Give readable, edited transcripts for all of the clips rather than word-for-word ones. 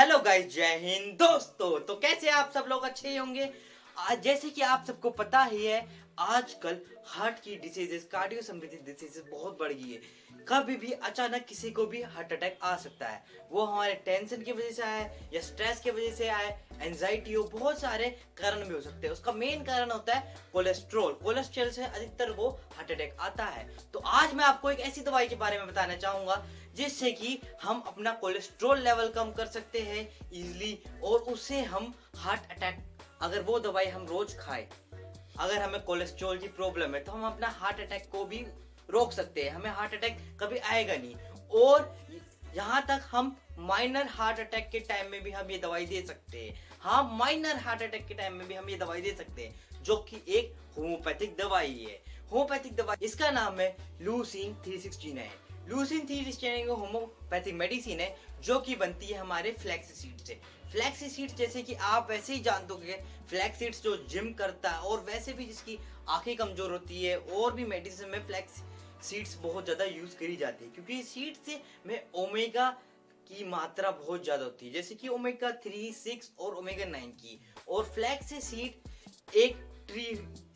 Hello guys, जय हिंद दोस्तों। तो कैसे आप सब लोग अच्छे ही होंगे। आज जैसे कि आप सबको पता ही है, आजकल हार्ट की डिसीजेस, कार्डियो संबंधित डिसीजेस बहुत बढ़ गई है। कभी भी अचानक किसी को भी हार्ट अटैक आ सकता है। वो हमारे टेंशन की वजह से आए या स्ट्रेस की वजह से आए, एंजाइटी हो, बहुत सारे कारण भी हो सकते हैं। उसका मेन कारण होता है कोलेस्ट्रॉल। कोलेस्ट्रॉल से अधिकतर वो हार्ट अटैक आता है। तो आज मैं आपको एक ऐसी दवाई के बारे में बताना चाहूंगा जिससे कि हम अपना कोलेस्ट्रॉल लेवल कम कर सकते हैं इजीली, और उससे हम हार्ट अटैक, अगर वो दवाई हम रोज खाएं, अगर हमें कोलेस्ट्रॉल की प्रॉब्लम है तो हम अपना हार्ट अटैक को भी रोक सकते हैं। हमें हार्ट अटैक कभी आएगा नहीं। और यहाँ तक हम माइनर हार्ट अटैक के टाइम में भी हम ये दवाई दे सकते हैं। हाँ, माइनर हार्ट अटैक के टाइम में भी हम ये दवाई दे सकते हैं, जो कि एक होम्योपैथिक दवाई है। होम्योपैथिक दवाई, इसका नाम है लूसीन 369। लूसीन 369 होम्योपैथिक मेडिसिन है जो कि बनती है हमारे फ्लैक्स सीड से। फ्लैक्स सीड्स जैसे कि आप वैसे ही जानते होंगे, फ्लैक्स सीड्स जो जिम करता है और वैसे भी जिसकी आंखें कमजोर होती है, और भी मेडिसिन में फ्लैक्स सीड्स बहुत ज्यादा यूज करी जाती है, क्योंकि सीड्स से में ओमेगा की मात्रा बहुत ज्यादा होती है, जैसे कि ओमेगा 3, 6 और ओमेगा 9 की। और फ्लैक्स सीड एक ट्री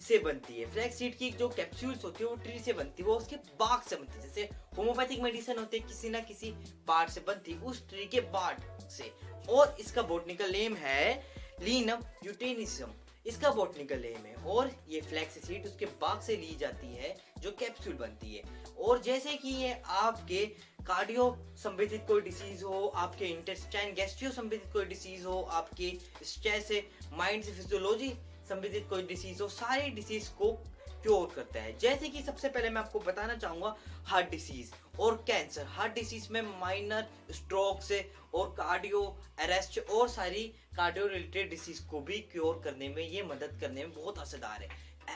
से बनती है। फ्लैक्स सीड की जो कैप्सूल्स होती है वो ट्री से बनती है, वो उसके बाग से बनती है। जैसे होम्योपैथिक मेडिसिन होती है, किसी ना किसी पार्ट से बनती है, उस ट्री के पार्ट से। और इसका बॉटनिकल नेम है लीनम यूटेनिसम, इसका बॉटनिकल नेम है। और ये फ्लैक्स सीड उसके बाग से ली जाती है जो कैप्सूल बनती है। और जैसे कि ये आपके कार्डियो संबंधित कोई डिसीज हो, आपके इंटेस्टाइन गैस्ट्रियो संबंधित कोई डिसीज हो, आपके स्ट्रेस से, माइंड से फिजियोलॉजी संबंधित कोई डिसीज हो, सारी डिसीज को क्योर करता है। जैसे कि सबसे पहले मैं आपको बताना चाहूंगा हार्ट डिसीज और कैंसर। हार्ट डिसीज में माइनर स्ट्रोक से और कार्डियो अरेस्ट और सारी कार्डियो रिलेटेड डिसीज को भी क्योर करने में, ये मदद करने में बहुत असरदार है।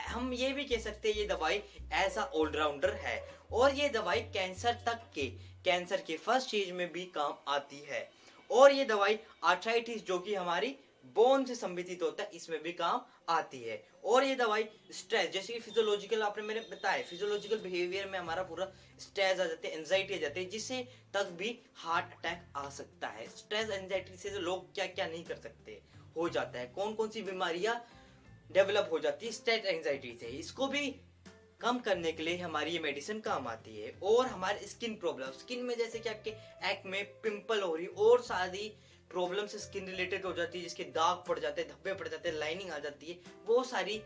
हम ये भी कह सकते हैं ये दवाई ऐसा ऑलराउंडर है। और ये दवाई कैंसर के फर्स्ट स्टेज में भी काम आती है। और ये दवाई आर्थराइटिस, जो कि हमारी बोन से संबंधित होता है, इसमें भी काम आती है। और ये दवाई स्ट्रेस, जैसे कि फिजियोलॉजिकल, आपने मैंने बताया फिजियोलॉजिकल बिहेवियर में हमारा पूरा स्ट्रेस आ जाते हैं, एंजाइटी आ जाती है, जिससे तक भी हार्ट अटैक आ सकता है। स्ट्रेस एंजाइटी से लोग क्या क्या नहीं कर सकते, हो जाता है। कौन कौन सी बीमारियां डेवलप हो जाती है स्ट्रेस एंजाइटी से, इसको भी कम करने के लिए हमारी ये मेडिसिन काम आती है। और हमारे स्किन प्रॉब्लम, स्किन में जैसे कि आपके एक्ट में पिंपल हो रही और सारी प्रॉब्लम से स्किन रिलेटेड हो जाती है, जिसके दाग पड़ जाते हैं, धब्बे पड़ जाते हैं, लाइनिंग आ जाती है, वो सारी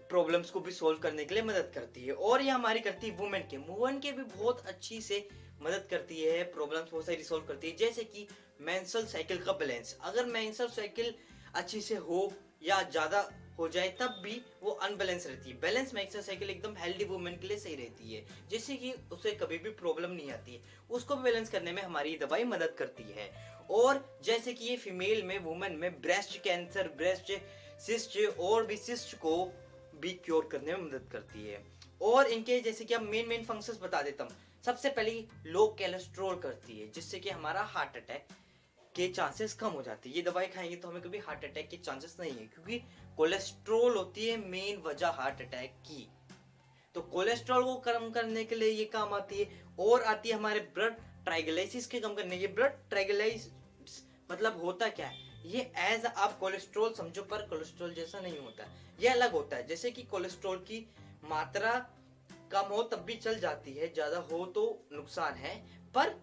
प्रॉब्लम्स को भी सोल्व करने के लिए मदद करती है। और ये हमारी करती है वुमेन के भी बहुत अच्छी से मदद करती है, प्रॉब्लम्स बहुत सारी रिसोल्व करती है। जैसे कि मेंस्ट्रुअल साइकिल का बैलेंस, अगर मेंस्ट्रुअल साइकिल अच्छी से हो या ज्यादा हो जाए तब भी वो अनबैलेंस रहती है। बैलेंस मेंस्ट्रुअल साइकिल एकदम हेल्दी वुमेन के लिए सही रहती है, जिससे कि उसे कभी भी प्रॉब्लम नहीं आती है। उसको भी बैलेंस करने में हमारी ये दवाई मदद करती है। और जैसे कि ये फीमेल में, वुमेन में ब्रेस्ट कैंसर, ब्रेस्ट सिस्ट और भी सिस्ट को भी क्योर करने में मदद करती है। और इनके जैसे कि अब मेन फंक्शंस बता देता हूँ। सबसे पहले लो कोलेस्ट्रॉल करती है, जिससे कि हमारा हार्ट अटैक के चांसेस कम हो जाते हैं। ये दवाई खाएंगे तो हमें कभी हार्ट अटैक के चांसेस नहीं है, क्योंकि कोलेस्ट्रॉल होती है मेन वजह हार्ट अटैक की। तो कोलेस्ट्रॉल को कम करने के लिए ये काम आती है। और आती है हमारे ब्लड ट्राइग्लिसराइड्स के कम करने के। ब्लड ट्राइग्लिसराइड्स मतलब होता क्या है, ये एज आप कोलेस्ट्रॉल समझो, पर कोलेस्ट्रॉल जैसा नहीं होता, ये अलग होता है। जैसे कि कोलेस्ट्रॉल की मात्रा कम हो तब भी चल जाती है, ज्यादा हो तो नुकसान है। पर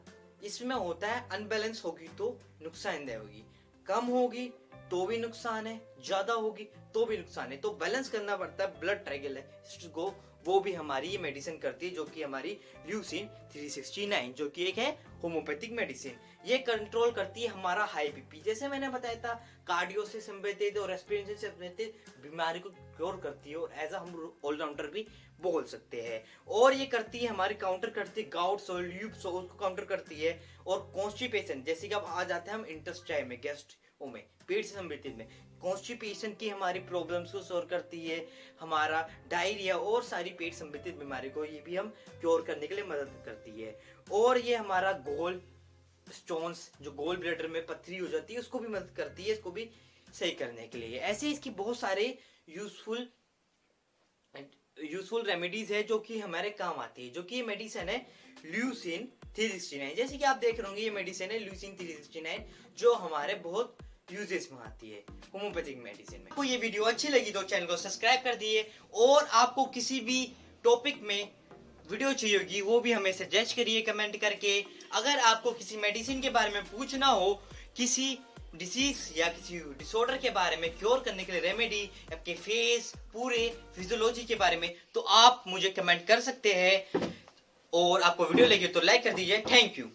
इसमें होता है अनबैलेंस होगी तो नुकसानदेह होगी, कम होगी तो भी नुकसान है, ज्यादा होगी तो भी नुकसान है। तो बैलेंस करना पड़ता है ब्लड ट्राइग्लिसराइड्स को। वो भी हमारी ये मेडिसिन करती है, जो कि हमारी ल्यूसिन 369, जो कि एक है होम्योपैथिक मेडिसिन। ये कंट्रोल करती है हमारा हाई बीपी, जैसे मैंने बताया था, कार्डियो से संबंधित और रेस्पिरेटरी से संबंधित बीमारी को क्योर करती है। और एज हम ऑलराउंडर भी बोल सकते हैं। और ये करती है हमारी, काउंटर करती है गाउट्स और ल्यूप्स, उसको काउंटर करती है। और कॉन्स्टिपेशन, जैसे कि अब आ जाते हैं हम इंटेस्टाइन में, गैस्ट्रो में, पेट से संबंधित में, कॉन्स्टिपेशन की हमारी प्रॉब्लम्स को सॉल्व करती है। हमारा डायरिया और सारी पेट संबंधित बीमारी को ये भी हम क्योर करने के लिए मदद करती है। और ये हमारा गोल स्टोन्स, जो गोल ब्लैडर में पथरी हो जाती है, उसको भी मदद करती है, इसको भी सही करने के लिए। ऐसे इसकी बहुत सारे यूजफुल यूजफुल रेमेडीज है जो कि हमारे काम आती है, जो कि ये मेडिसिन है ल्यूसिन 369। जैसे कि आप देख रहे होंगे ये मेडिसिन है ल्यूसिन 369 जो हमारे बहुत यूजेस में आती है होम्योपैथिक मेडिसिन में। आपको ये वीडियो अच्छी लगी तो चैनल को सब्सक्राइब कर दिए, और आपको किसी भी टॉपिक में वीडियो चाहिए होगी वो भी हमें सजेस्ट करिए कमेंट करके। अगर आपको किसी मेडिसिन के बारे में पूछना हो, किसी डिसीज या किसी डिसऑर्डर के बारे में क्योर करने के लिए रेमेडी, आपके फेस पूरे फिजियोलॉजी के बारे में, तो आप मुझे कमेंट कर सकते हैं। और आपको वीडियो लगी तो लाइक कर दीजिए। Thank you.